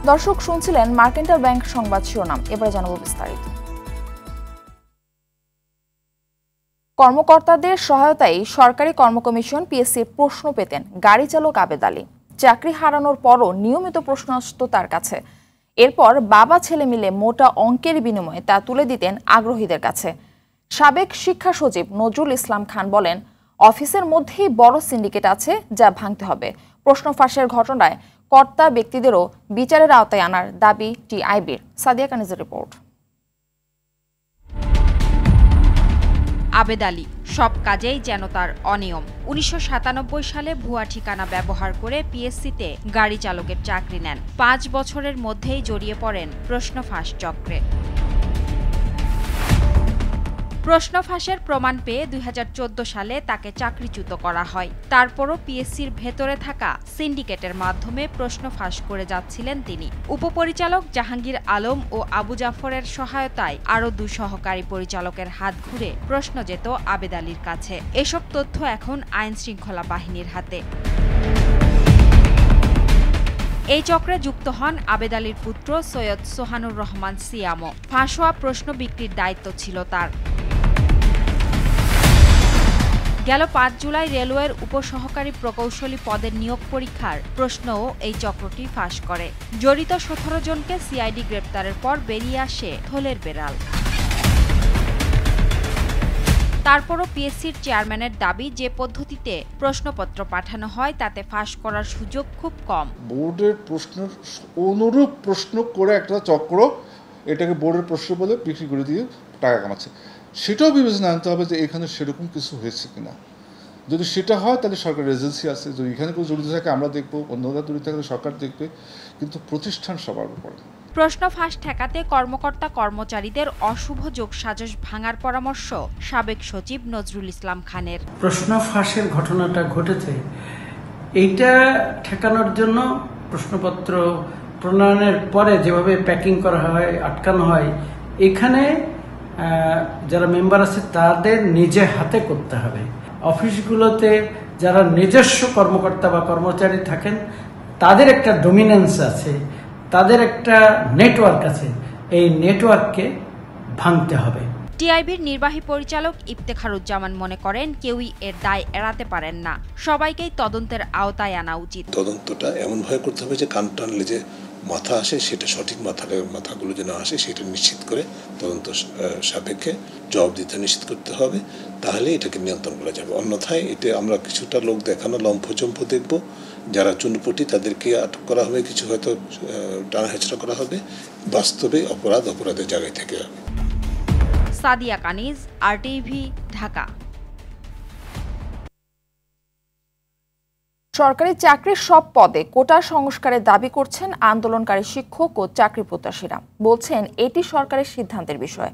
দর্শক শুনছিলেন mercantile bank সংবাদ শিরোনাম। এবারে জানাবো বিস্তারিত। কর্মকর্তাদের সহায়তায় সরকারি কর্মকমিশন পিএসসির প্রশ্ন পেতেন গাড়ি চালক আবেদ আলী। চাকরি হারানোর পরও নিয়মিত প্রশ্ন আসত তার কাছে। এরপর বাবা ছেলে মিলে মোটা অঙ্কের বিনিময়ে তা তুলে দিতেন আগ্রহীদের কাছে। সাবেক শিক্ষা সচিব নজরুল ইসলাম খান বলেন, অফিসের মধ্যেই বড় সিন্ডিকেট আছে যা ভাঙতে হবে। প্রশ্ন ফাঁসের ঘটনায় কর্তা ব্যক্তিদেরও বিচারের আওতায় আনার দাবি টিআইবির। সাদিয়া কানিজের রিপোর্ট। আবেদ আলী সব কাজেই যেন তার অনিয়ম। ১৯৯৭ সালে ভুয়া ঠিকানা ব্যবহার করে পিএসসিতে গাড়ি চালকের চাকরি নেন। ৫ বছরের মধ্যেই জড়িয়ে পড়েন প্রশ্ন ফাঁস চক্রে। প্রশ্ন ফাঁসের প্রমাণ পেয়ে ২০১৪ সালে তাকে চাকরিচ্যুত করা হয়। তারপরও পিএসসির ভেতরে থাকা সিন্ডিকেটের মাধ্যমে প্রশ্ন ফাঁস করে যাচ্ছিলেন তিনি। উপপরিচালক জাহাঙ্গীর আলম ও আবু জাফরের সহায়তায় আরও ২ সহকারী পরিচালকের হাত ঘুরে প্রশ্ন যেত আবেদ আলীর কাছে। এসব তথ্য এখন আইন শৃঙ্খলা বাহিনীর হাতে। এই চক্রে যুক্ত হন আবেদ আলীর পুত্র সৈয়দ সোহানুর রহমান সিয়ামও। ফাঁস হওয়া প্রশ্ন বিক্রির দায়িত্ব ছিল তার। গেল ৫ জুলাই রেলওয়ের উপসহকারী প্রকৌশলী পদের নিয়োগ পরীক্ষার প্রশ্নও এই চক্রটি ফাঁস করে। জড়িত ১৭ জনকে সিআইডি গ্রেপ্তারের পর বেরিয়ে আসে থলের বেড়াল। তারপরও পিএসসির চেয়ারম্যানের দাবি, যে পদ্ধতিতে প্রশ্নপত্র পাঠানো হয় তাতে ফাঁস করার সুযোগ খুব কম। বোর্ডের প্রশ্নের অনুরূপ প্রশ্ন করে একটা চক্র এটাকে বোর্ডের প্রশ্ন বলে বিক্রি করে দিয়ে টাকা কামাচ্ছে। সেটাও বিবেচনা আনতে হবে যে এখানে সেরকম কিছু হয়েছে কিনা। যদি সেটা হয় তাহলে সরকারের এজেন্সি আছে, যদি এখানে কোনো জড়িত থাকে আমরা দেখবো, অন্যরা জড়িত থাকলে সরকার দেখবে, কিন্তু প্রতিষ্ঠান সবার উপরে। প্রশ্ন ফাঁস ঠেকাতে কর্মকর্তা কর্মচারীদের অশুভ যোগসাজশ ভাঙার পরামর্শ সাবেক সচিব নজরুল ইসলাম খানের। প্রশ্ন ফাঁসের ঘটনাটা ঘটেছে, এইটা ঠেকানোর জন্য প্রশ্নপত্র প্রণয়নের পরে যেভাবে প্যাকিং করা হয়, আটকানো হয়, এখানে যারা মেম্বার আছে তাদের নিজে হাতে করতে হবে। অফিসগুলোতে যারা নিজস্ব কর্মকর্তা বা কর্মচারী থাকেন তাদের একটা ডমিনেন্স আছে, তাদের একটা নেটওয়ার্ক আছে, এই নেটওয়ার্ককে ভাঙতে হবে। টিআইবির নির্বাহী পরিচালক ইফতেখারুজ্জামান মনে করেন, কেউই এর দায় এড়াতে পারেন না, সবাইকেই তদন্তের আওতায় আনা উচিত। তদন্তটা এমনভাবে করতে হবে যে কান টানলে যে মাথা আসে সেটা সঠিক মাথাগুলো যেন আসে সেটা নিশ্চিত করে তদন্ত সাপেক্ষে জবাবদিহিতা নিশ্চিত করতে হবে, তাহলে এটাকে নিয়ন্ত্রণ করা যাবে। অন্যথায় এটা আমরা কিছুটা লোক দেখানো লম্ফচম্প দেখব, যারা চুনপটি তাদেরকে আটক করা হবে, কিছু হয়তো টানা হেঁচড়া করা হবে, বাস্তবে অপরাধের জায়গায় থেকে যাবে। সাদিয়া কানিজ, আরটিভি, ঢাকা। সরকারি চাকরির সব পদে কোটা সংস্কারের দাবি করছেন আন্দোলনকারী শিক্ষক ও চাকরি প্রত্যাশীরা। বলছেন এটি সরকারের সিদ্ধান্তের বিষয়।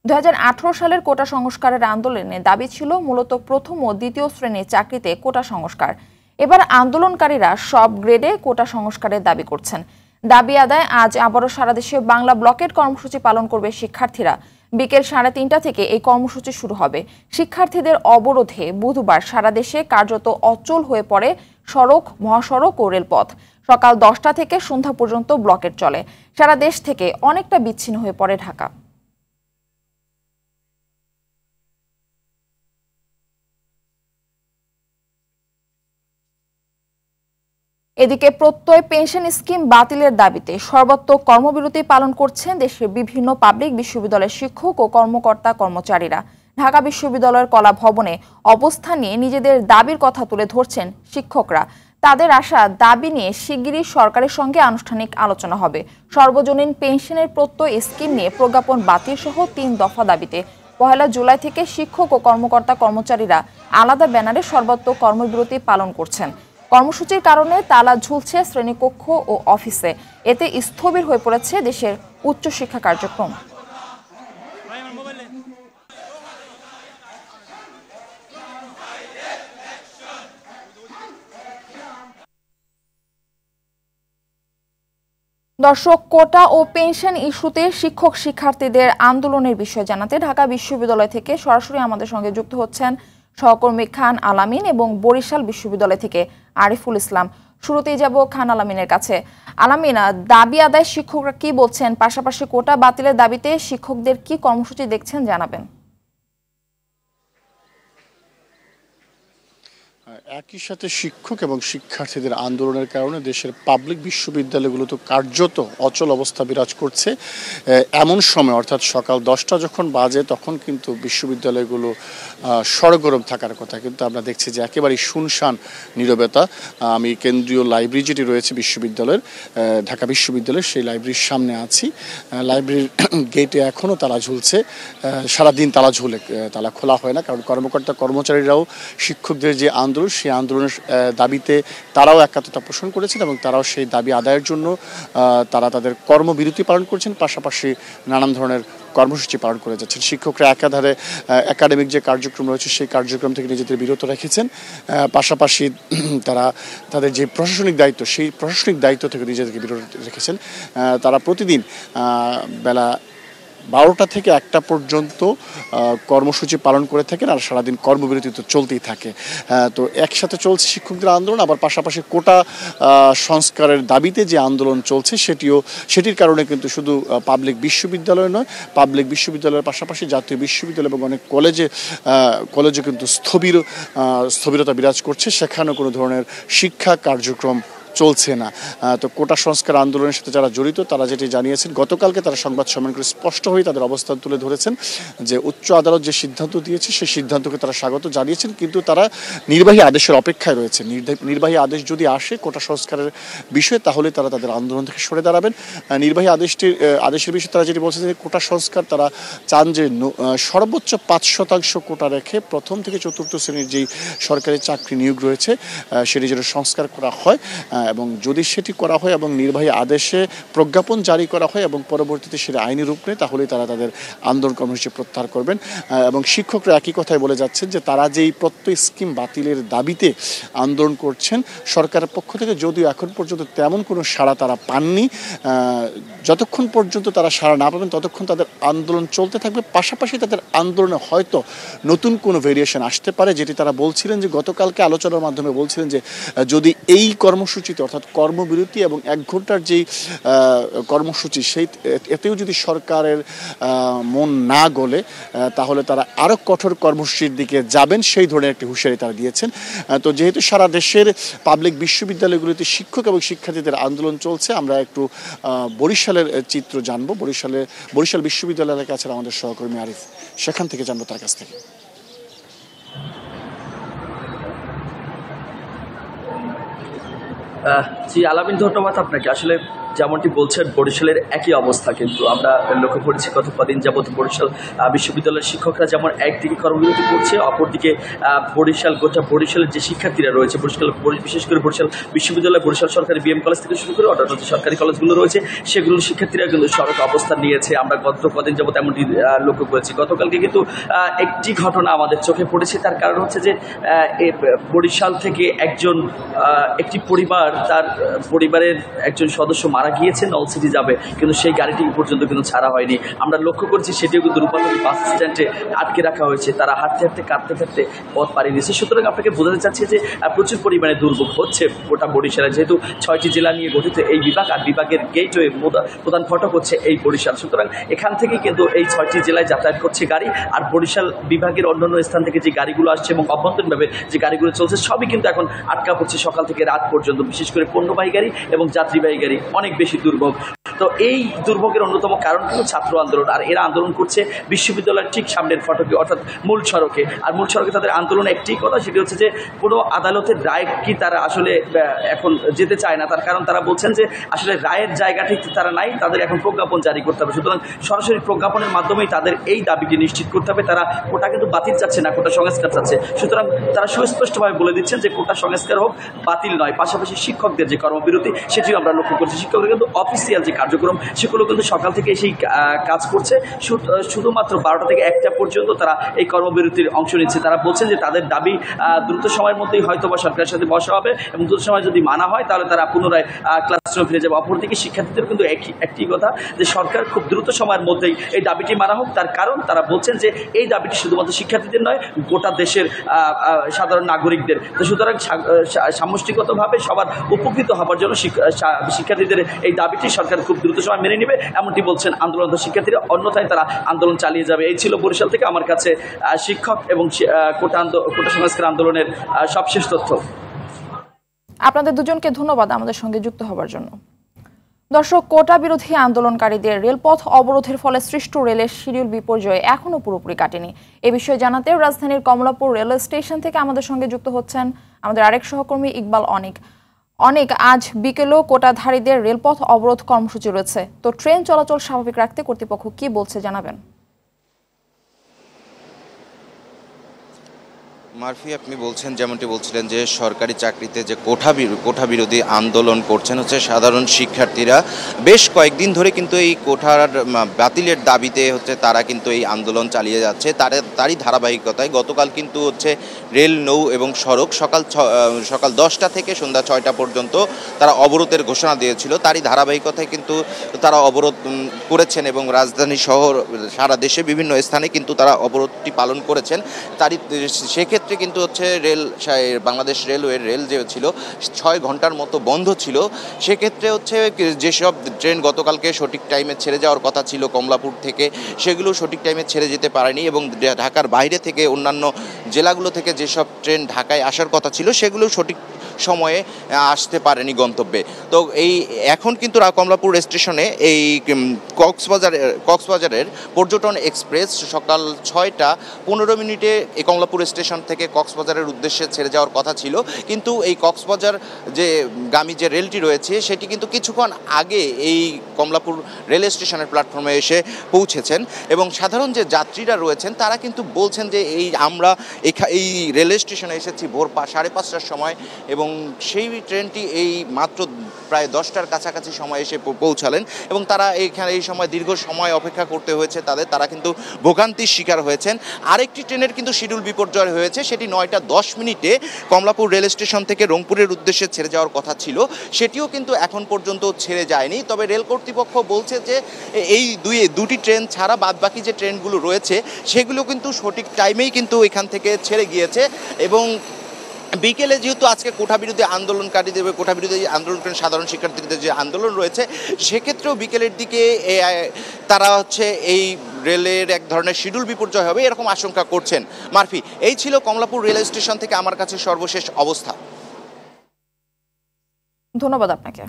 ২০১৮ সালের কোটা সংস্কারের আন্দোলনে দাবি ছিল মূলত প্রথম ও দ্বিতীয় শ্রেণীর চাকরিতে কোটা সংস্কার। এবার আন্দোলনকারীরা সব গ্রেডে কোটা সংস্কারের দাবি করছেন। দাবি আদায় আজ আবারও সারা দেশে বাংলা ব্লকেট কর্মসূচি পালন করবে শিক্ষার্থীরা। বিকেল ৩:৩০ থেকে এই কর্মসূচি শুরু হবে। শিক্ষার্থীদের অবরোধে বুধবার সারা দেশে কার্যত অচল হয়ে পড়ে সড়ক, মহাসড়ক ও রেলপথ। সকাল ১০টা থেকে সন্ধ্যা পর্যন্ত ব্লকেট চলে। সারা দেশ থেকে অনেকটা বিচ্ছিন্ন হয়ে পড়ে ঢাকা। এদিকে প্রত্যয় পেনশন স্কিম বাতিলের দাবিতে সর্বাত্মক কর্মবিরতি পালন করছেন দেশের বিভিন্ন পাবলিক বিশ্ববিদ্যালয়ের শিক্ষক ও কর্মকর্তা কর্মচারীরা। ঢাকা বিশ্ববিদ্যালয়ের কলা ভবনে অবস্থান নিয়ে নিজেদের দাবির কথা তুলে ধরছেন শিক্ষকরা। তাদের আশা, দাবি নিয়ে শিগগিরই সরকারের সঙ্গে আনুষ্ঠানিক আলোচনা হবে। সর্বজনীন পেনশনের প্রত্যয় স্কিম নিয়ে প্রজ্ঞাপন বাতিল সহ ৩ দফা দাবিতে ১ জুলাই থেকে শিক্ষক ও কর্মকর্তা কর্মচারীরা আলাদা ব্যানারে সর্বাত্মক কর্মবিরতি পালন করছেন। কর্মসূচির কারণে তালা ঝুলছে শ্রেণীকক্ষ ও অফিসে। এতে স্থবির হয়ে পড়েছে দেশের উচ্চশিক্ষা কার্যক্রম। দর্শক, কোটা ও পেনশন ইস্যুতে শিক্ষক শিক্ষার্থীদের আন্দোলনের বিষয়ে জানাতে ঢাকা বিশ্ববিদ্যালয় থেকে সরাসরি আমাদের সঙ্গে যুক্ত হচ্ছেন সহকর্মী খান আলামিন এবং বরিশাল বিশ্ববিদ্যালয় থেকে আরিফুল ইসলাম। শুরুতেই যাব খান আলামিনের কাছে। আলামিন, দাবি আদায় শিক্ষকরা কি বলছেন, পাশাপাশি কোটা বাতিলের দাবিতে শিক্ষকদের কি কর্মসূচি দেখছেন জানাবেন। একই সাথে শিক্ষক এবং শিক্ষার্থীদের আন্দোলনের কারণে দেশের পাবলিক বিশ্ববিদ্যালয়গুলো তো কার্যত অচল অবস্থা বিরাজ করছে। এমন সময় অর্থাৎ সকাল 10টা যখন বাজে তখন কিন্তু বিশ্ববিদ্যালয়গুলো সরগরম থাকার কথা, কিন্তু আমরা দেখছি যে একেবারেই শুনশান নীরবতা। আমি কেন্দ্রীয় লাইব্রেরি যেটি রয়েছে বিশ্ববিদ্যালয়ের, ঢাকা বিশ্ববিদ্যালয়ের, সেই লাইব্রেরির সামনে আছি। লাইব্রেরির গেটে এখনও তালা ঝুলছে, সারাদিন তালা ঝুলে, তালা খোলা হয় না, কারণ কর্মকর্তা কর্মচারীরাও শিক্ষকদের যে আন্দোলন সেই আন্দোলনের দাবিতে তারাও একাত্মতা পোষণ করেছেন এবং তারাও সেই দাবি আদায়ের জন্য তারা তাদের কর্মবিরতি পালন করছেন, পাশাপাশি নানান ধরনের কর্মসূচি পালন করে যাচ্ছেন। শিক্ষকরা একাধারে একাডেমিক যে কার্যক্রম রয়েছে সেই কার্যক্রম থেকে নিজেদের বিরত রেখেছেন, পাশাপাশি তারা তাদের যে প্রশাসনিক দায়িত্ব সেই প্রশাসনিক দায়িত্ব থেকে নিজেদেরকে বিরত রেখেছেন। তারা প্রতিদিন বেলা 12টা থেকে 1টা পর্যন্ত কর্মসূচি পালন করে থাকেন, আর সারাদিন কর্মবিরতি তো চলতেই থাকে। তো একসাথে চলছে শিক্ষকদের আন্দোলন, আবার পাশাপাশি কোটা সংস্কারের দাবিতে যে আন্দোলন চলছে সেটির কারণে কিন্তু শুধু পাবলিক বিশ্ববিদ্যালয় নয়, পাবলিক বিশ্ববিদ্যালয়ের পাশাপাশি জাতীয় বিশ্ববিদ্যালয় এবং অনেক কলেজে কিন্তু স্থবিরতা বিরাজ করছে, সেখানেও কোনো ধরনের শিক্ষা কার্যক্রম চলছে না। তো কোটা সংস্কার আন্দোলনের সাথে যারা জড়িত তারা যেটি জানিয়েছেন, গতকালকে তারা সংবাদ সম্মেলন করে স্পষ্ট হয়ে তাদের অবস্থান তুলে ধরেছেন যে উচ্চ আদালত যে সিদ্ধান্ত দিয়েছে সেই সিদ্ধান্তকে তারা স্বাগত জানিয়েছেন, কিন্তু তারা নির্বাহী আদেশের অপেক্ষায় রয়েছে। নির্বাহী আদেশ যদি আসে কোটা সংস্কারের বিষয়ে তাহলে তারা তাদের আন্দোলন থেকে সরে দাঁড়াবেন। নির্বাহী আদেশের বিষয়ে তারা যেটি বলছে যে কোটা সংস্কার তারা চান যে সর্বোচ্চ 5% কোটা রেখে প্রথম থেকে চতুর্থ শ্রেণীর যেই সরকারি চাকরি নিয়োগ রয়েছে সেটি যেন সংস্কার করা হয়, এবং যদি সেটি করা হয় এবং নির্বাহী আদেশে প্রজ্ঞাপন জারি করা হয় এবং পরবর্তীতে সেটা আইনি রূপ নেয় তাহলেই তারা তাদের আন্দোলন কর্মসূচি প্রত্যাহার করবেন। এবং শিক্ষকরা একই কথাই বলে যাচ্ছেন যে তারা যেই প্রত্যয় স্কিম বাতিলের দাবিতে আন্দোলন করছেন সরকারের পক্ষ থেকে যদিও এখন পর্যন্ত তেমন কোনো সাড়া তারা পাননি, যতক্ষণ পর্যন্ত তারা সাড়া না পাবেন ততক্ষণ তাদের আন্দোলন চলতে থাকবে। পাশাপাশি তাদের আন্দোলনে হয়তো নতুন কোনো ভেরিয়েশন আসতে পারে, যেটি তারা বলছিলেন যে গতকালকে আলোচনার মাধ্যমে বলছিলেন যে যদি এই কর্মসূচিতে অর্থাৎ কর্মবিরতি এবং 1 ঘন্টার যেই কর্মসূচি এতেও যদি সরকারের মন না গলে তাহলে তারা আরও কঠোর কর্মসূচির দিকে যাবেন, সেই ধরনের একটি হুঁশিয়ারি তারা দিয়েছেন। তো যেহেতু সারা দেশের পাবলিক বিশ্ববিদ্যালয়গুলিতে শিক্ষক এবং শিক্ষার্থীদের আন্দোলন চলছে, আমরা একটু বরিশালের চিত্র জানবো। বরিশাল বিশ্ববিদ্যালয়ের কাছে আমাদের সহকর্মী আরিফ, সেখান থেকে জানবো তার কাছ থেকে। জি আলামিন, ধন্যবাদ আপনাকে। আসলে যেমনটি বলছেন বরিশালের একই অবস্থা কিন্তু আমরা লক্ষ্য করেছি গত কদিন যাবত বরিশাল বিশ্ববিদ্যালয়ের শিক্ষকরা যেমন একদিকে কর্মবিরতি করছে, অপরদিকে বরিশালের যে শিক্ষার্থীরা রয়েছে বিশেষ করে বরিশাল বিশ্ববিদ্যালয়, বরিশাল সরকারি বিএম কলেজ থেকে শুরু করে অন্যান্য যে সরকারি কলেজগুলো রয়েছে সেগুলোর শিক্ষার্থীরা কিন্তু সড়ক অবস্থান নিয়েছে। আমরা গত কদিন যাবত এমনটি লক্ষ্য করেছি। গতকালকে কিন্তু একটি ঘটনা আমাদের চোখে পড়েছে, তার কারণ হচ্ছে যে বরিশাল থেকে একটি পরিবার, তার পরিবারের একজন সদস্য মারা গিয়েছে, নলসিটি যাবে, কিন্তু সেই গাড়িটি পর্যন্ত কিন্তু ছাড়া হয়নি। আমরা লক্ষ্য করছি সেটিও কিন্তু রূপান্তরী বাস স্ট্যান্ডে আটকে রাখা হয়েছে, তারা হাঁটতে কাঁদতে পথ পাড়িয়ে দিয়েছে। সুতরাং আপনাকে বোঝাতে চাচ্ছি যে প্রচুর পরিমাণে দুর্ভোগ হচ্ছে গোটা বরিশালে, যেহেতু 6টি জেলা নিয়ে গঠিত এই বিভাগ, আর বিভাগের গেটওয়ে প্রধান ফটক হচ্ছে এই বরিশাল। সুতরাং এখান থেকে কিন্তু এই 6টি জেলায় যাতায়াত করছে গাড়ি, আর বরিশাল বিভাগের অন্যান্য স্থান থেকে যে গাড়িগুলো আসছে এবং অভ্যন্তরীণভাবে যে গাড়িগুলো চলছে সবই কিন্তু এখন আটকা পড়ছে সকাল থেকে রাত পর্যন্ত, বিশেষ করে পণ্যবাহী গাড়ি এবং যাত্রীবাহী গাড়ি অনেক বেশি দুর্ভোগ। তো এই দুর্ভোগের অন্যতম কারণ কিন্তু ছাত্র আন্দোলন, আর এরা আন্দোলন করছে বিশ্ববিদ্যালয়ের ঠিক সামনের ফটকে অর্থাৎ মূল সড়কে। আর মূল সড়কে তাদের আন্দোলন একটি কথা, সেটি হচ্ছে যে কোনো আদালতের রায় কি তারা আসলে এখন যেতে চায় না, তার কারণ তারা বলছেন যে আসলে রায়ের জায়গাটি তারা নাই, তাদের এখন প্রজ্ঞাপন জারি করতে হবে। সুতরাং সরাসরি প্রজ্ঞাপনের মাধ্যমেই তাদের এই দাবিটি নিশ্চিত করতে হবে। তারা কোটা কিন্তু বাতিল চাচ্ছে না, কোটা সংস্কার চাচ্ছে। সুতরাং তারা সুস্পষ্টভাবে বলে দিচ্ছেন যে কোটা সংস্কার হোক, বাতিল নয়। পাশাপাশি শিক্ষকদের যে কর্মবিরতি সেটিও আমরা লক্ষ্য করছি, শিক্ষকদের কিন্তু অফিসিয়াল যে কার্যক্রম সেগুলো কিন্তু সকাল থেকে সেই কাজ করছে। শুধুমাত্র 12টা থেকে 1টা পর্যন্ত তারা এই কর্মবিরতির অংশ নিচ্ছে। তারা বলছেন যে তাদের দাবি দ্রুত সময়ের মধ্যেই হয়তো বা সরকারের সাথে বসা হবে এবং দ্রুত সময় যদি মানা হয় তাহলে তারা পুনরায় ক্লাসরুমে ফিরে যাবে। অপরদিকে শিক্ষার্থীদের কিন্তু একটি কথা যে সরকার খুব দ্রুত সময়ের মধ্যেই এই দাবিটি মানা হোক। তার কারণ তারা বলছেন যে এই দাবিটি শুধুমাত্র শিক্ষার্থীদের নয়, গোটা দেশের সাধারণ নাগরিকদের। তো সুতরাং সামষ্টিকগতভাবে সবার উপকৃত হবার জন্য শিক্ষার্থীদের এই দাবিটি সরকার খুব দ্রুত সময় মেনে নেবে, এমনটি বলছেন আন্দোলনরত শিক্ষার্থীরা। অন্যথায় তারা আন্দোলন চালিয়ে যাবে। এই ছিল বরিশাল থেকে আমার কাছে শিক্ষক এবং কোটা সংস্কার আন্দোলনের সবশেষ তথ্য। আপনাদের দুজনকে ধন্যবাদ আমাদের সঙ্গে যুক্ত হবার জন্য। দর্শক, কোটা বিরোধী আন্দোলনকারীদের রেলপথ অবরোধের ফলে সৃষ্ট রেলের শিডিউল বিপর্যয় এখনো পুরোপুরি কাটেনি। এ বিষয়ে জানাতে রাজধানীর কমলাপুর রেলওয়ে স্টেশন থেকে আমাদের সঙ্গে যুক্ত হচ্ছেন আমাদের আরেক সহকর্মী ইকবাল অনেক। আজ বিকেলেও কোটাধারীদের রেলপথ অবরোধ কর্মসূচি রয়েছে, তো ট্রেন চলাচল স্বাভাবিক রাখতে কর্তৃপক্ষ কি বলছে জানাবেন। মারফি, আপনি বলছেন যেমনটি বলছিলেন যে সরকারি চাকরিতে যে কোটা বিরোধী আন্দোলন করছেন হচ্ছে সাধারণ শিক্ষার্থীরা। বেশ কয়েকদিন ধরে কিন্তু এই কোটার বাতিলের দাবিতে হচ্ছে তারা কিন্তু এই আন্দোলন চালিয়ে যাচ্ছে। তারই ধারাবাহিকতায় গতকাল কিন্তু হচ্ছে রেল, নৌ এবং সড়ক সকাল 10টা থেকে সন্ধ্যা 6টা পর্যন্ত তারা অবরোধের ঘোষণা দিয়েছিল। তারই ধারাবাহিকতায় কিন্তু তারা অবরোধ করেছেন এবং রাজধানী শহর সারা দেশে বিভিন্ন স্থানে কিন্তু তারা অবরোধটি পালন করেছেন। সেক্ষেত্রে কিন্তু হচ্ছে বাংলাদেশ রেলওয়ের রেল যে ছিল 6 ঘন্টার মতো বন্ধ ছিল। সেক্ষেত্রে হচ্ছে যেসব ট্রেন গতকালকে সঠিক টাইমে ছেড়ে যাওয়ার কথা ছিল কমলাপুর থেকে, সেগুলো সঠিক টাইমে ছেড়ে যেতে পারেনি এবং ঢাকার বাইরে থেকে অন্যান্য জেলাগুলো থেকে যেসব ট্রেন ঢাকায় আসার কথা ছিল সেগুলো সঠিক সময়ে আসতে পারেনি গন্তব্যে। তো এখন কিন্তু কমলাপুর স্টেশনে এই কক্সবাজারের পর্যটন এক্সপ্রেস সকাল 6টা 15 মিনিটে এই কমলাপুর স্টেশন থেকে কক্সবাজারের উদ্দেশ্যে ছেড়ে যাওয়ার কথা ছিল, কিন্তু এই কক্সবাজার যে গামী যে রেলটি রয়েছে সেটি কিন্তু কিছুক্ষণ আগে এই কমলাপুর রেল স্টেশনের প্ল্যাটফর্মে এসে পৌঁছেছেন এবং সাধারণ যে যাত্রীরা রয়েছেন তারা কিন্তু বলছেন যে আমরা এই রেল স্টেশনে এসেছি ভোর 5:30টার সময় এবং সেই ট্রেনটি এই মাত্র প্রায় 10টার কাছাকাছি সময় এসে পৌঁছালেন এবং তারা এই সময় দীর্ঘ সময় অপেক্ষা করতে হয়েছে তারা কিন্তু ভোগান্তির শিকার হয়েছেন। আরেকটি ট্রেনের কিন্তু শিডিউল বিপর্যয় হয়েছে, সেটি 9টা 10 মিনিটে কমলাপুর রেল স্টেশন থেকে রংপুরের উদ্দেশ্যে ছেড়ে যাওয়ার কথা ছিল, সেটিও কিন্তু এখন পর্যন্ত ছেড়ে যায়নি। তবে রেল কর্তৃপক্ষ বলছে যে এই দুটি ট্রেন ছাড়া বাদবাকি যে ট্রেনগুলো রয়েছে সেগুলো কিন্তু সঠিক টাইমেই কিন্তু এখান থেকে ছেড়ে গিয়েছে এবং বিকেলে যেহেতু আজকে কোটা বিরোধী আন্দোলনকারী সাধারণ শিক্ষার্থীদের যে আন্দোলন রয়েছে সেক্ষেত্রেও বিকেলের দিকে তারা হচ্ছে এই রেলের এক ধরনের শিডিউল বিপর্যয় হবে এরকম আশঙ্কা করছেন। মারফি, এই ছিল কমলাপুর রেল স্টেশন থেকে আমার কাছে সর্বশেষ অবস্থা। ধন্যবাদ আপনাকে।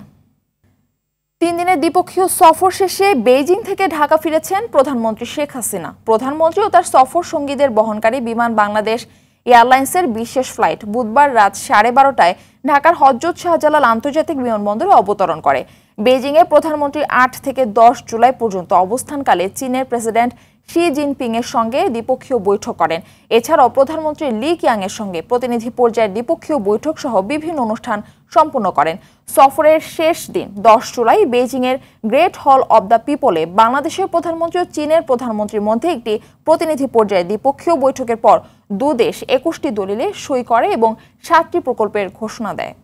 3 দিনের দ্বিপক্ষীয় সফর শেষে বেইজিং থেকে ঢাকা ফিরেছেন প্রধানমন্ত্রী শেখ হাসিনা। প্রধানমন্ত্রী ও তার সফর সঙ্গীদের বহনকারী বিমান বাংলাদেশ এয়ারলাইন্সের বিশেষ ফ্লাইট বুধবার রাত 12:30টায় ঢাকার হযরত শাহজালাল আন্তর্জাতিক বিমানবন্দরে অবতরণ করে। বেইজিংয়ে প্রধানমন্ত্রী 8 থেকে 10 জুলাই পর্যন্ত অবস্থানকালে চীনের প্রেসিডেন্ট শি জিনপিং এর সঙ্গে দ্বিপক্ষীয় বৈঠক করেন। এছাড়াও প্রধানমন্ত্রী লি কিয়াং এর সঙ্গে প্রতিনিধি পর্যায়ের দ্বিপক্ষীয় বৈঠক সহ বিভিন্ন অনুষ্ঠান সম্পন্ন করেন। সফরের শেষ দিন 10 জুলাই বেইজিংয়ের গ্রেট হল অব দ্য পিপলে বাংলাদেশের প্রধানমন্ত্রী ও চীনের প্রধানমন্ত্রীর মধ্যে একটি প্রতিনিধি পর্যায়ে দ্বিপক্ষীয় বৈঠকের পর দু দেশ 21টি দলিলে সই করে এবং 7টি প্রকল্পের ঘোষণা দেয়।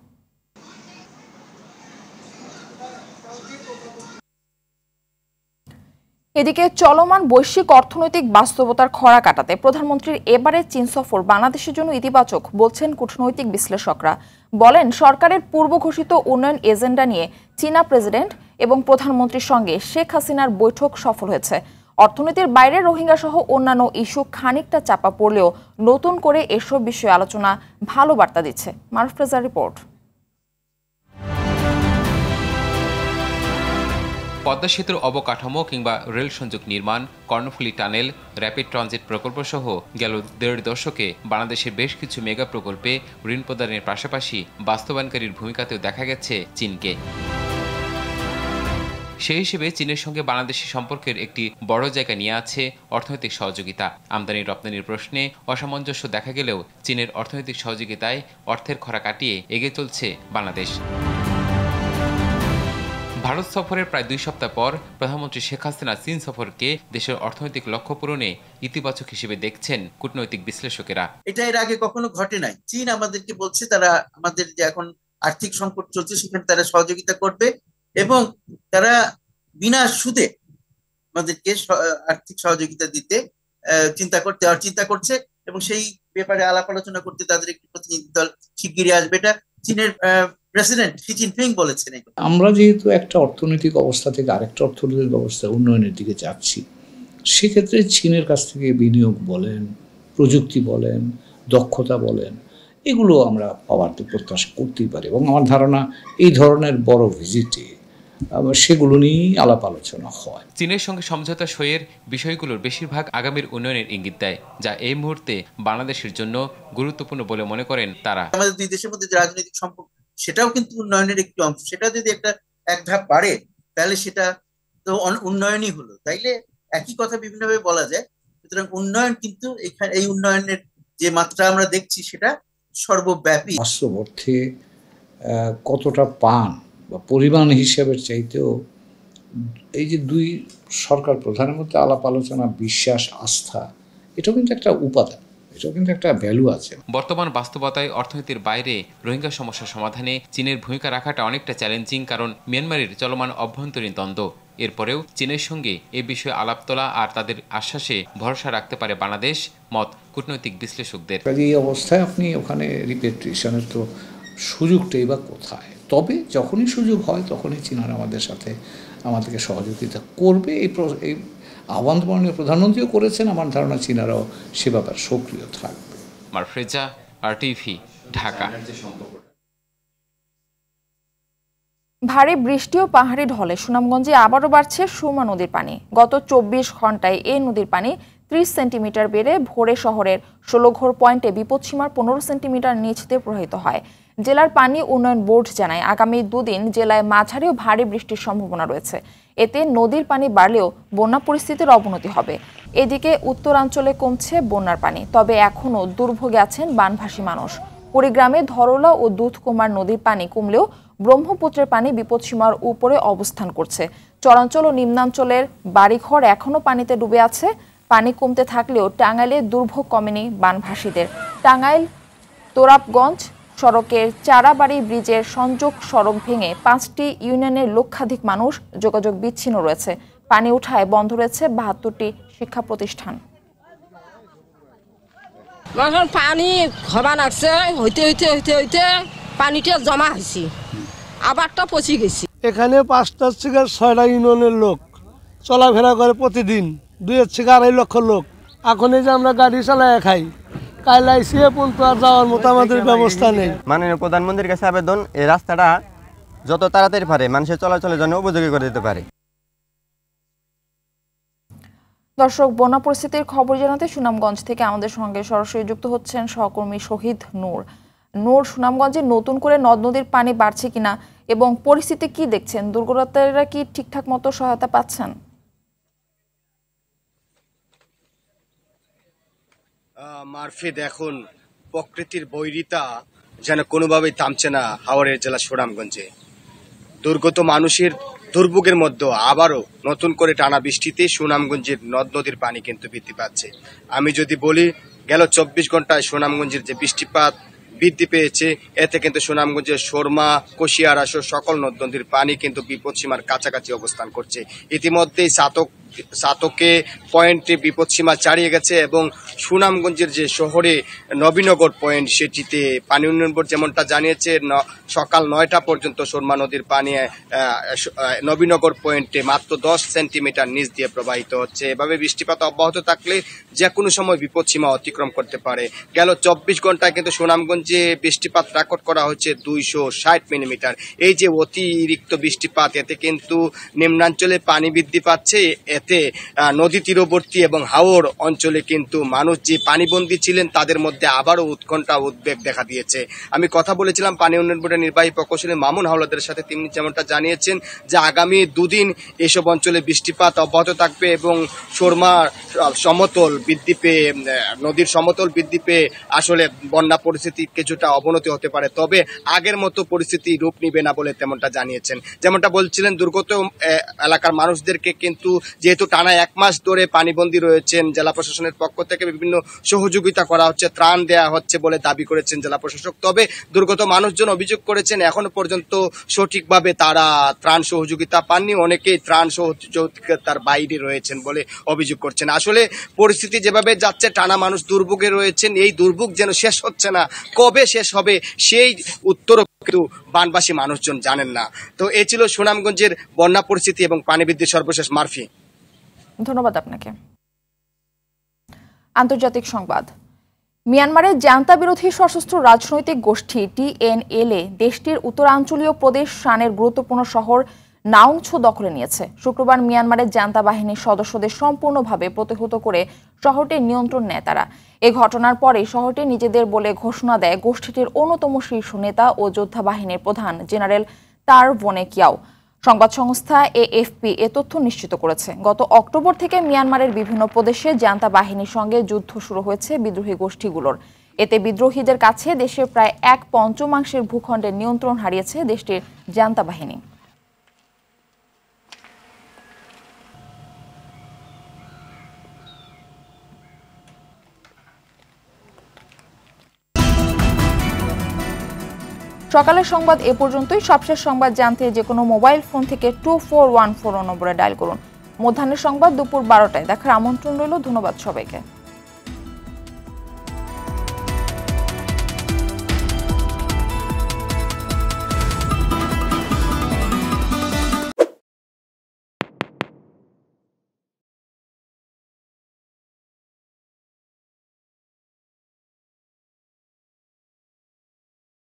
এদিকে চলমান বৈশ্বিক অর্থনৈতিক বাস্তবতার খরা কাটাতে প্রধানমন্ত্রীর এবারের চীন সফর বাংলাদেশের জন্য ইতিবাচক বলছেন কূটনৈতিক বিশ্লেষকরা। বলেন, সরকারের পূর্ব ঘোষিত উন্নয়ন এজেন্ডা নিয়ে চীনা প্রেসিডেন্ট এবং প্রধানমন্ত্রীর সঙ্গে শেখ হাসিনার বৈঠক সফল হয়েছে। অর্থনীতির বাইরে রোহিঙ্গা সহ অন্যান্য ইস্যু খানিকটা চাপা পড়লেও নতুন করে এসব বিষয়ে আলোচনা ভালো বার্তা দিচ্ছে। মারুফ রেজার রিপোর্ট। পদ্মা সেতুর অবকাঠামো কিংবা রেল সংযোগ নির্মাণ, কর্ণফুলী টানেল, র্যাপিড ট্রানজিট প্রকল্প সহ গেল 1.5 দশকে বাংলাদেশের বেশ কিছু মেগা প্রকল্পে ঋণ প্রদানের পাশাপাশি বাস্তবায়নকারীর ভূমিকাতেও দেখা গেছে চীনকে। সেই হিসেবে চীনের সঙ্গে বাংলাদেশের সম্পর্কের একটি বড় জায়গা নিয়ে আছে অর্থনৈতিক সহযোগিতা। আমদানি রপ্তানির প্রশ্নে অসামঞ্জস্য দেখা গেলেও চীনের অর্থনৈতিক সহযোগিতায় অর্থের খরা কাটিয়ে এগিয়ে চলছে বাংলাদেশ। ভারত সফরের প্রায় 2 সপ্তাহ পর প্রধানমন্ত্রী শেখ হাসিনা চীন সফরকে দেশের অর্থনৈতিক লক্ষ্য পূরণে ইতিবাচক হিসেবে দেখছেন কূটনৈতিক বিশ্লেষকেরা। এটা এর আগে কখনো ঘটে নাই। চীন আমাদেরকে বলছে তারা আমাদের যে এখন আর্থিক সংকট চলছে সেখানে তারা সহযোগিতা করবে এবং তারা বিনা সুদে আমাদেরকে আর্থিক সহযোগিতা দিতে চিন্তা করছে এবং সেই ব্যাপারে আলাপ আলোচনা করতে তাদের একটি প্রতিনিধি দল শিগগিরই আসবে। এটা চীনের প্রেসিডেন্ট শি জিনপিং বলেছেন। আমরা যেহেতু একটা অর্থনৈতিক অবস্থা থেকে আরেকটা অর্থনৈতিক অবস্থা উন্নয়নের দিকে যাচ্ছি, সেক্ষেত্রে চীনের কাছ থেকে বিনিয়োগ বলেন, প্রযুক্তি বলেন, দক্ষতা বলেন, এগুলো আমরা পাওয়ার প্রত্যাশা করতেই পারি এবং আমার ধারণা এই ধরনের বড় ভিজিটে সেগুলো নিয়েই আলাপ আলোচনা হয়। চীনের সঙ্গে সমঝোতা সইয়ের বিষয়গুলোর বেশিরভাগ আগামীর উন্নয়নের ইঙ্গিত দেয়, যা এই মুহূর্তে বাংলাদেশের জন্য গুরুত্বপূর্ণ বলে মনে করেন তারা। আমাদের দুই দেশের মধ্যে যে রাজনৈতিক সম্পর্ক সেটাও কিন্তু উন্নয়নের একটি অংশ। সেটা যদি এক ধাপ বাড়ে তাহলে সেটা তো উন্নয়নই হলো। তাইলে একই কথা বিভিন্নভাবে বলা যায়। সুতরাং উন্নয়ন কিন্তু এই উন্নয়নের যে মাত্রা আমরা দেখছি সেটা সর্বব্যাপী। বাস্তব অর্থে কতটা পান বা পরিমাণ হিসাবের চাইতেও এই যে দুই সরকার প্রধানের মধ্যে আলাপ আলোচনা, বিশ্বাস, আস্থা, এটাও কিন্তু একটা উপাদান, এটাও কিন্তু একটা ভ্যালু আছে। বর্তমান বাস্তবতায় অর্থনীতির বাইরে রোহিঙ্গা সমস্যা সমাধানে চীনের ভূমিকা রাখাটা অনেকটা চ্যালেঞ্জিং, কারণ মিয়ানমারের চলমান অভ্যন্তরীণ দ্বন্দ্ব। এরপরেও চীনের সঙ্গে এ বিষয়ে আলাপ তোলা আর তাদের আশ্বাসে ভরসা রাখতে পারে বাংলাদেশ, মত কূটনৈতিক বিশ্লেষকদের। এই অবস্থায় আপনি ওখানে রিপেট্রিশনের তো সুযোগটাই বা কোথায়? তবে যখনই সুযোগ হয় তখনই চীনারা আমাদেরকে সহযোগিতা করবে। এই আহ্বান মাননীয় প্রধানমন্ত্রীও করেছেন। আমার ধারণা চীনারাও সে ব্যাপারে সক্রিয় থাকবে। মারফেজা, RTV, ঢাকা। ভারী বৃষ্টি ও পাহাড়ি ঢলে সুনামগঞ্জে আবারও বাড়ছে সুরমা নদীর পানি। গত 24 ঘন্টায় এই নদীর পানি 30 সেন্টিমিটার বেড়ে ভোরে শহরের 16 ঘর পয়েন্টে বিপদসীমার 15 সেন্টিমিটার নিচ দিয়ে প্রবাহিত হয়। জেলার পানি উন্নয়ন বোর্ড জানায়, আগামী দুদিন জেলায় মাঝারি ও ভারী বৃষ্টির সম্ভাবনা রয়েছে। এতে নদীর পানি বাড়লেও বন্যা পরিস্থিতির অবনতি হবে। এদিকে উত্তরাঞ্চলে কমছে বন্যার পানি, তবে এখনও দুর্ভোগে আছেন বানভাসী মানুষ। কুড়িগ্রামে ধরলা ও দুধকুমার নদীর পানি কমলেও ব্রহ্মপুত্রের পানি বিপদসীমার উপরে অবস্থান করছে। চরাঞ্চল ও নিম্নাঞ্চলের বাড়িঘর এখনও পানিতে ডুবে আছে। পানি কমতে থাকলেও টাঙ্গাইলে দুর্ভোগ কমেনি বানভাসীদের। টাঙ্গাইল তোরাবগঞ্জ সড়কের চারাবাড়ি ব্রিজের সংযোগ সড়ক ভেঙে 5টি ইউনিয়নের লক্ষাধিক মানুষ যোগাযোগ বিচ্ছিন্ন রয়েছে। পানি উঠায় বন্ধ রয়েছে 72টি শিক্ষা প্রতিষ্ঠান। পানি হবা লাগছে, হইতে হইতে হইতে হইতে পানিটা জমা হয়েছে, আবারটা পচি গেছে। এখানে 5টা থেকে 6টা ইউনিয়নের লোক চলাফেরা করে প্রতিদিন, 2 থেকে 2.5 লক্ষ লোক। এখন এই যে আমরা গাড়ি চালায় খাই, কাইলাইসিয়ে পর্যন্ত আর যাওয়ার মতো আমাদের ব্যবস্থা নেই। মাননীয় প্রধানমন্ত্রীর কাছে আবেদন, এই রাস্তাটা যত তাড়াতাড়ি পারে মানুষের চলাচলের জন্য উপযোগী করে দিতে পারে। দর্শক, বন্যা পরিস্থিতির খবর জানাতে সুনামগঞ্জ থেকে আমাদের সঙ্গে সরাসরি যুক্ত হচ্ছেন সহকর্মী শহীদ নূর। নূর, সুনামগঞ্জে নতুন করে নদ নদীর পানি বাড়ছে কিনা এবং পরিস্থিতি কি দেখছেন? দুর্গতরা কি ঠিকঠাক মতো সহায়তা পাচ্ছেন? মারফি, দেখুন প্রকৃতির বৈরিতা যেন কোনোভাবেই থামছে না হাওড়ের জেলা সুনামগঞ্জে। দুর্গত মানুষের দুর্ভোগের মধ্যে আবারও নতুন করে টানা বৃষ্টিতে সুনামগঞ্জের নদ নদীর পানি কিন্তু বৃদ্ধি পাচ্ছে। আমি যদি বলি, গেল 24 ঘন্টায় সুনামগঞ্জের যে বৃষ্টিপাত বৃদ্ধি পেয়েছে, এতে কিন্তু সুনামগঞ্জের শর্মা, কোশিয়ারা সহ সকল নদ নদীর পানি কিন্তু বিপদসীমার কাছাকাছি অবস্থান করছে। ইতিমধ্যেই সাতকে পয়েন্টে বিপদসীমা ছাড়িয়ে গেছে এবং সুনামগঞ্জের যে শহরে নবীনগর পয়েন্ট, সেটিতে পানি উন্নয়ন বোর্ড যেমনটা জানিয়েছে, সকাল 9টা পর্যন্ত শর্মা নদীর পানি নবীনগর পয়েন্টে মাত্র 10 সেন্টিমিটার নিচ দিয়ে প্রবাহিত হচ্ছে। এভাবে বৃষ্টিপাত অব্যাহত থাকলে যে কোনো সময় বিপদসীমা অতিক্রম করতে পারে। গেল 24 ঘন্টায় কিন্তু সুনামগঞ্জে বৃষ্টিপাত রেকর্ড করা হচ্ছে 260 মিলিমিটার। এই যে অতিরিক্ত বৃষ্টিপাত, এতে কিন্তু নিম্নাঞ্চলে পানি বৃদ্ধি পাচ্ছে। এতে নদী তীরবর্তী এবং হাওর অঞ্চলে কিন্তু মানুষ যে পানিবন্দী ছিলেন তাদের মধ্যে আবারও উৎকণ্ঠা, উদ্বেগ দেখা দিয়েছে। আমি কথা বলেছিলাম পানি উন্নয়ন বোর্ডের নির্বাহী প্রকৌশলী মামুন হাওলাদারের সাথে। তিনি যেমনটা জানিয়েছেন যে আগামী 2 দিন এসব অঞ্চলে বৃষ্টিপাত অব্যাহত থাকবে এবং শর্মা সমতল বৃদ্ধি পেয়ে, নদীর সমতল বৃদ্ধি পেয়ে আসলে বন্যা পরিস্থিতিকে কিছুটা অবনতি হতে পারে, তবে আগের মতো পরিস্থিতি রূপ নিবে না বলে তেমনটা জানিয়েছেন। যেমনটা বলছিলেন, দুর্গত এলাকার মানুষদেরকে কিন্তু যেহেতু টানা 1 মাস ধরে পানিবন্দী রয়েছেন, জেলা প্রশাসনের পক্ষ থেকে বিভিন্ন সহযোগিতা করা হচ্ছে, ত্রাণ দেয়া হচ্ছে বলে দাবি করেছেন জেলা প্রশাসক। তবে দুর্গত মানুষজন অভিযোগ করেছেন এখনো পর্যন্ত সঠিকভাবে তারা ত্রাণ সহযোগিতা পাননি, অনেকেই ত্রাণ সহযোগিতার বাইরে রয়েছেন বলে অভিযোগ করছেন। আসলে পরিস্থিতি যেভাবে যাচ্ছে, টানা মানুষ দুর্ভোগে রয়েছেন, এই দুর্ভোগ যেন শেষ হচ্ছে না, কবে শেষ হবে সেই উত্তরও কিন্তু বানবাসী মানুষজন জানেন না। তো এই ছিল সুনামগঞ্জের বন্যা পরিস্থিতি এবং পানি বৃদ্ধির সর্বশেষ। মারফি, ধন্যবাদ আপনাকে। আন্তর্জাতিক সংবাদ। মিয়ানমারের জান্তা বিরোধী সশস্ত্র রাজনৈতিক গোষ্ঠী TNLA দেশটির উত্তরাঞ্চলীয় প্রদেশ শানের গুরুত্বপূর্ণ শহর নাওংছু দখলে নিয়েছে। শুক্রবার মিয়ানমারের জান্তা বাহিনীর সদস্যদের সম্পূর্ণভাবে প্রতিহত করে শহরটির নিয়ন্ত্রণ নেয় তারা। এ ঘটনার পরে শহরটি নিজেদের বলে ঘোষণা দেয় গোষ্ঠীটির অন্যতম শীর্ষ নেতা ও যোদ্ধা বাহিনীর প্রধান জেনারেল তার বনে কিয়াও। সংবাদ সংস্থা AFP এ তথ্য নিশ্চিত করেছে। গত অক্টোবর থেকে মিয়ানমারের বিভিন্ন প্রদেশে জান্তা বাহিনীর সঙ্গে যুদ্ধ শুরু হয়েছে বিদ্রোহী গোষ্ঠীগুলোর। এতে বিদ্রোহীদের কাছে দেশের প্রায় 1/5 ভূখণ্ডের নিয়ন্ত্রণ হারিয়েছে দেশটির জান্তা বাহিনী। সকালের সংবাদ এ পর্যন্তই। সবশেষ সংবাদ জানতে যে কোনো মোবাইল ফোন থেকে 2414 নম্বরে ডায়াল করুন। মধ্যাহ্নের সংবাদ দুপুর 12টায় দেখার আমন্ত্রণ রইল। ধন্যবাদ সবাইকে।